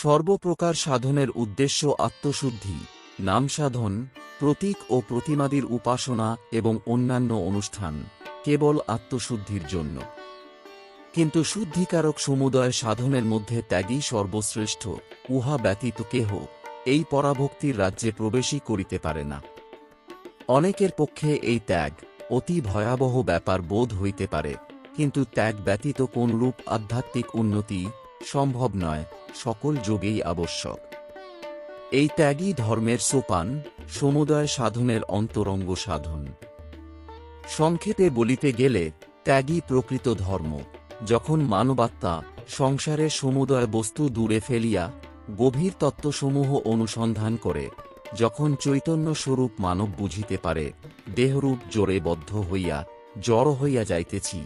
সর্বপ্রকার সাধনের উদ্দেশ্য আত্মশুদ্ধি, নামসাধন, প্রতীক ও প্রতিমাদির উপাসনা এবং অন্যান্য অনুষ্ঠান কেবল আত্মশুদ্ধির জন্য। কিন্তু শুদ্ধিকারক সমুদয় সাধনের মধ্যে ত্যাগই সর্বশ্রেষ্ঠ, উহা ব্যতীত কেহ এই পরাভক্তির রাজ্যে প্রবেশই করিতে পারে না। অনেকের পক্ষে এই ত্যাগ অতি ভয়াবহ ব্যাপার বোধ হইতে পারে, কিন্তু ত্যাগ ব্যতীত কোনরূপ আধ্যাত্মিক উন্নতি সম্ভব নয়, সকল যোগেই আবশ্যক। এই ত্যাগই ধর্মের সোপান, সমুদয় সাধনের অন্তরঙ্গ সাধন। সংক্ষেপে বলিতে গেলে ত্যাগই প্রকৃত ধর্ম। যখন মানবাত্মা সংসারের সমুদয় বস্তু দূরে ফেলিয়া গভীর তত্ত্বসমূহ অনুসন্ধান করে, যখন চৈতন্য স্বরূপ মানব বুঝিতে পারে দেহরূপ জোরে বদ্ধ হইয়া জড় হইয়া যাইতেছি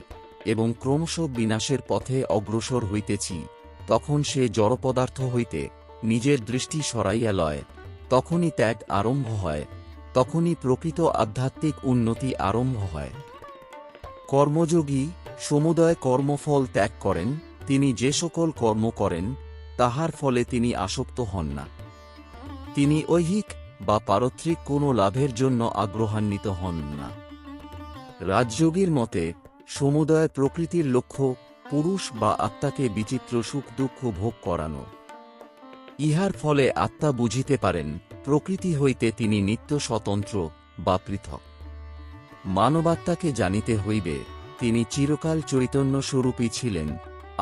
এবং ক্রমশ বিনাশের পথে অগ্রসর হইতেছি, তখন সে জড়পদার্থ হইতে নিজের দৃষ্টি সরাইয়া লয়, তখনই ত্যাগ আরম্ভ হয়, তখনই প্রকৃত আধ্যাত্মিক উন্নতি আরম্ভ হয়। কর্মযোগী সমুদয় কর্মফল ত্যাগ করেন, তিনি যে সকল কর্ম করেন তাহার ফলে তিনি আসক্ত হন না। তিনি ঐহিক বা পারত্রিক কোনো লাভের জন্য আগ্রহান্বিত হন না। রাজযোগীর মতে সমুদয় প্রকৃতির লক্ষ্য পুরুষ বা আত্মাকে বিচিত্র সুখ দুঃখ ভোগ করানো। ইহার ফলে আত্মা বুঝিতে পারেন প্রকৃতি হইতে তিনি নিত্য স্বতন্ত্র বা পৃথক। মানবাত্মাকে জানিতে হইবে তিনি চিরকাল চৈতন্য স্বরূপী ছিলেন,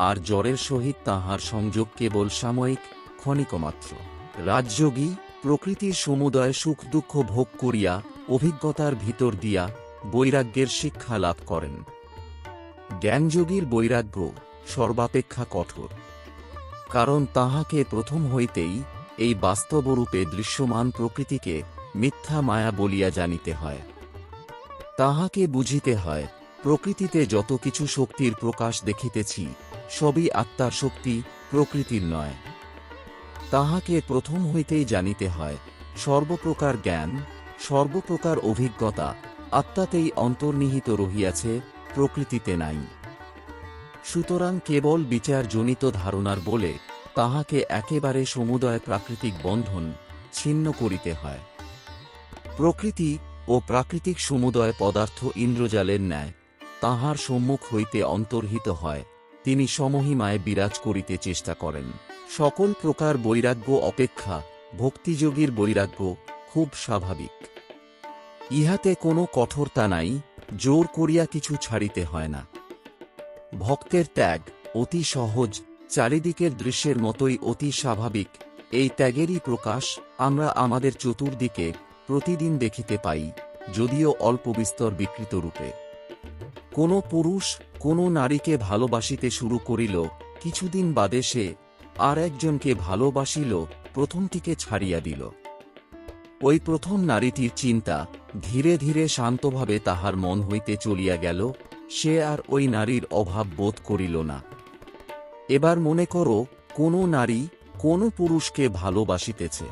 আর জড়ের সহিত তাহার সংযোগ কেবল সাময়িক ক্ষণিকমাত্র। রাজযোগী প্রকৃতির সমুদয় সুখ দুঃখ ভোগ করিয়া অভিজ্ঞতার ভিতর দিয়া বৈরাগ্যের শিক্ষা লাভ করেন। জ্ঞানযোগীর বৈরাগ্য সর্বাপেক্ষা কঠোর, কারণ তাহাকে প্রথম হইতেই এই বাস্তবরূপে দৃশ্যমান প্রকৃতিকে মিথ্যা মায়া বলিয়া জানিতে হয়। তাহাকে বুঝিতে হয় প্রকৃতিতে যত কিছু শক্তির প্রকাশ দেখিতেছি সবই আত্মার শক্তি, প্রকৃতির নয়। তাহাকে প্রথম হইতেই জানিতে হয় সর্বপ্রকার জ্ঞান, সর্বপ্রকার অভিজ্ঞতা আত্মাতেই অন্তর্নিহিত রহিয়াছে, প্রকৃতিতে নাই। সুতরাং কেবল বিচারজনিত ধারণার বলে তাহাকে একেবারে সমুদয় প্রাকৃতিক বন্ধন ছিন্ন করিতে হয়। প্রকৃতি ও প্রাকৃতিক সমুদয় পদার্থ ইন্দ্রজালের ন্যায় তাহার সম্মুখ হইতে অন্তর্হিত হয়, তিনি সমহিমায় বিরাজ করিতে চেষ্টা করেন। সকল প্রকার বৈরাগ্য অপেক্ষা ভক্তিযোগীর বৈরাগ্য খুব স্বাভাবিক। ইহাতে কোনো কঠোরতা নাই, জোর করিয়া কিছু ছাড়িতে হয় না। ভক্তের ত্যাগ অতি সহজ, চারিদিকের দৃশ্যের মতোই অতি স্বাভাবিক। এই ত্যাগেরই প্রকাশ আমরা আমাদের চতুর্দিকে প্রতিদিন দেখিতে পাই, যদিও অল্প বিস্তর বিকৃত রূপে। কোনো পুরুষ কোনো নারীকে ভালোবাসিতে শুরু করিল, কিছুদিন বাদে সে আর একজনকে ভালোবাসিল, প্রথমটিকে ছাড়িয়া দিল। ওই প্রথম নারীটির চিন্তা ধীরে ধীরে শান্তভাবে তাহার মন হইতে চলিয়া গেল, সে আর ওই নারীর অভাব বোধ করিল না। এবার মনে করো কোনো নারী কোনো পুরুষকে ভালোবাসিতেছে।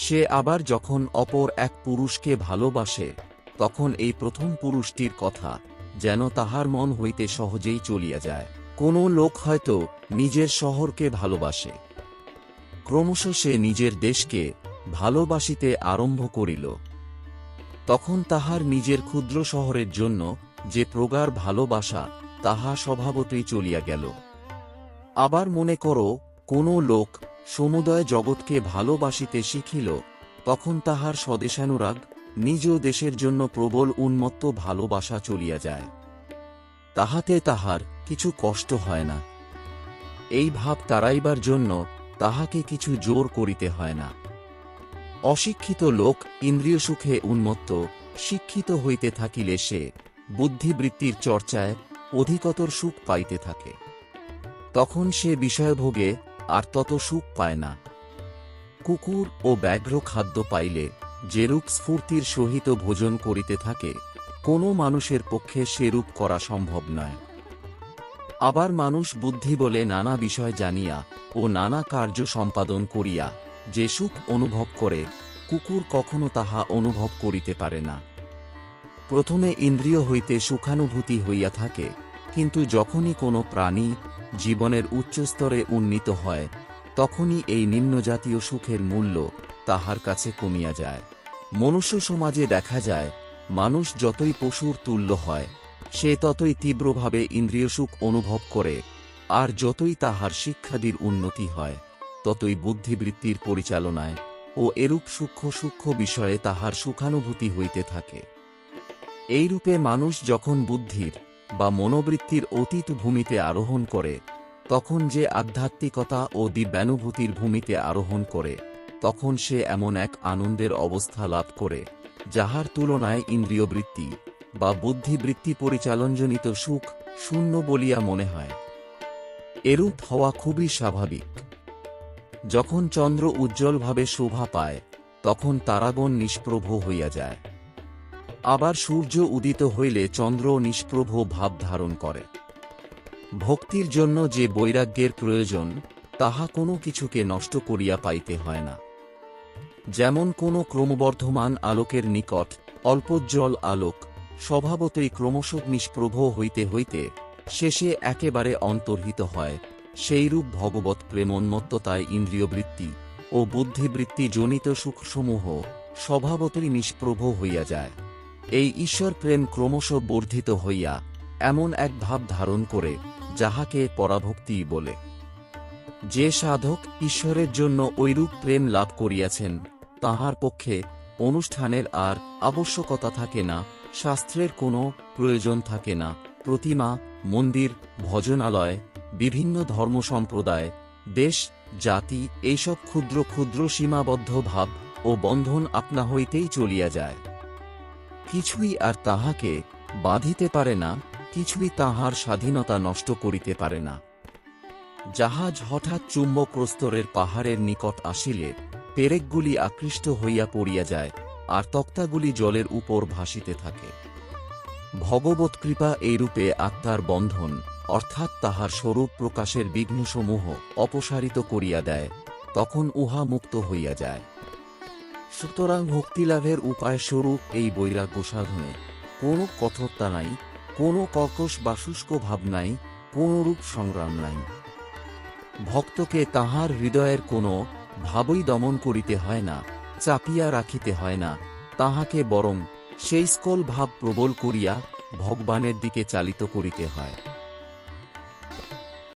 সে আবার যখন অপর এক পুরুষকে ভালোবাসে, তখন এই প্রথম পুরুষটির কথা যেন তাহার মন হইতে সহজেই চলিয়া যায়। কোনো লোক হয়তো নিজের শহরকে ভালোবাসে, ক্রমশ সে নিজের দেশকে ভালোবাসিতে আরম্ভ করিল। তখন তাহার নিজের ক্ষুদ্র শহরের জন্য যে প্রগাঢ় ভালোবাসা, তাহা স্বভাবতই চলিয়া গেল। আবার মনে করো কোনো লোক সমুদয় জগৎকে ভালোবাসিতে শিখিল, তখন তাহার স্বদেশানুরাগ, নিজ দেশের জন্য প্রবল উন্মত্ত ভালোবাসা চলিয়া যায়। তাহাতে তাহার কিছু কষ্ট হয় না। এই ভাব তাড়াইবার জন্য তাহাকে কিছু জোর করিতে হয় না। অশিক্ষিত লোক ইন্দ্রিয় সুখে উন্মত্ত, শিক্ষিত হইতে থাকিলে সে বুদ্ধিবৃত্তির চর্চায় অধিকতর সুখ পাইতে থাকে। তখন সে বিষয়ভোগে আর তত সুখ পায় না। কুকুর ও ব্যাঘ্র খাদ্য পাইলে যেরূপ স্ফূর্তির সহিত ভোজন করিতে থাকে, কোনো মানুষের পক্ষে সেরূপ করা সম্ভব নয়। আবার মানুষ বুদ্ধি বলে নানা বিষয় জানিয়া ও নানা কার্য সম্পাদন করিয়া যে সুখ অনুভব করে, কুকুর কখনো তাহা অনুভব করিতে পারে না। প্রথমে ইন্দ্রিয় হইতে সুখানুভূতি হইয়া থাকে, কিন্তু যখনই কোনো প্রাণী জীবনের উচ্চস্তরে উন্নীত হয়, তখনই এই নিম্নজাতীয় সুখের মূল্য তাহার কাছে কমিয়া যায়। মনুষ্য সমাজে দেখা যায়, মানুষ যতই পশুর তুল্য হয়, সে ততই তীব্রভাবে ইন্দ্রিয়সুখ অনুভব করে, আর যতই তাহার শিক্ষাদির উন্নতি হয়, ততই বুদ্ধিবৃত্তির পরিচালনায় ও এরূপ সূক্ষ্ম সূক্ষ্ম বিষয়ে তাহার সুখানুভূতি হইতে থাকে। এইরূপে মানুষ যখন বুদ্ধির বা মনোবৃত্তির অতীত ভূমিতে আরোহণ করে, তখন যে আধ্যাত্মিকতা ও দিব্যানুভূতির ভূমিতে আরোহণ করে, তখন সে এমন এক আনন্দের অবস্থা লাভ করে, যাহার তুলনায় ইন্দ্রিয়বৃত্তি বা বুদ্ধিবৃত্তি পরিচালনজনিত সুখ শূন্য বলিয়া মনে হয়। এরূপ হওয়া খুবই স্বাভাবিক। যখন চন্দ্র উজ্জ্বলভাবে শোভা পায়, তখন তারাগণ নিষ্প্রভ হইয়া যায়। আবার সূর্য উদিত হইলে চন্দ্র নিষ্প্রভ ভাব ধারণ করে। ভক্তির জন্য যে বৈরাগ্যের প্রয়োজন, তাহা কোনো কিছুকে নষ্ট করিয়া পাইতে হয় না। যেমন কোনো ক্রমবর্ধমান আলোকের নিকট অল্পোজ্জ্বল আলোক স্বভাবতই ক্রমশ নিষ্প্রভ হইতে হইতে শেষে একেবারে অন্তর্হিত হয়, সেইরূপ ভগবৎ প্রেমোন্মত্ততায় ইন্দ্রিয়বৃত্তি ও বুদ্ধিবৃত্তি জনিত সুখসমূহ স্বভাবতই নিষ্প্রভ হইয়া যায়। এই ঈশ্বর প্রেম ক্রমশ বর্ধিত হইয়া এমন এক ভাব ধারণ করে, যাহাকে পরাভক্তি বলে। যে সাধক ঈশ্বরের জন্য ঐরূপ প্রেম লাভ করিয়াছেন, তাহার পক্ষে অনুষ্ঠানের আর আবশ্যকতা থাকে না, শাস্ত্রের কোনো প্রয়োজন থাকে না, প্রতিমা, মন্দির, ভজনালয়, বিভিন্ন ধর্মসম্প্রদায়, দেশ, জাতি এইসব ক্ষুদ্র ক্ষুদ্র সীমাবদ্ধ ভাব ও বন্ধন আপনা হইতেই চলিয়া যায়। কিছুই আর তাহাকে বাঁধিতে পারে না, কিছুই তাহার স্বাধীনতা নষ্ট করিতে পারে না। জাহাজ হঠাৎ চুম্বকপ্রস্তরের পাহাড়ের নিকট আসিলে পেরেকগুলি আকৃষ্ট হইয়া পড়িয়া যায়, আর তক্তাগুলি জলের উপর ভাসিতে থাকে। ভগবৎকৃপা এইরূপে আত্মার বন্ধন অর্থাৎ তাহার স্বরূপ প্রকাশের বিঘ্নসমূহ অপসারিত করিয়া দেয়, তখন উহা মুক্ত হইয়া যায়। সুতরাং ভক্তিলাভের উপায়স্বরূপ এই বৈরাগ্য সাধনে কোনো কঠোরতা নাই, কোনো কর্কশ বা শুষ্ক ভাব নাই, কোনরূপ সংগ্রাম নাই। ভক্তকে তাহার হৃদয়ের কোনো ভাবই দমন করিতে হয় না, চাপিয়া রাখিতে হয় না, তাহাকে বরং সেই স্কল ভাব প্রবল করিয়া ভগবানের দিকে চালিত করিতে হয়।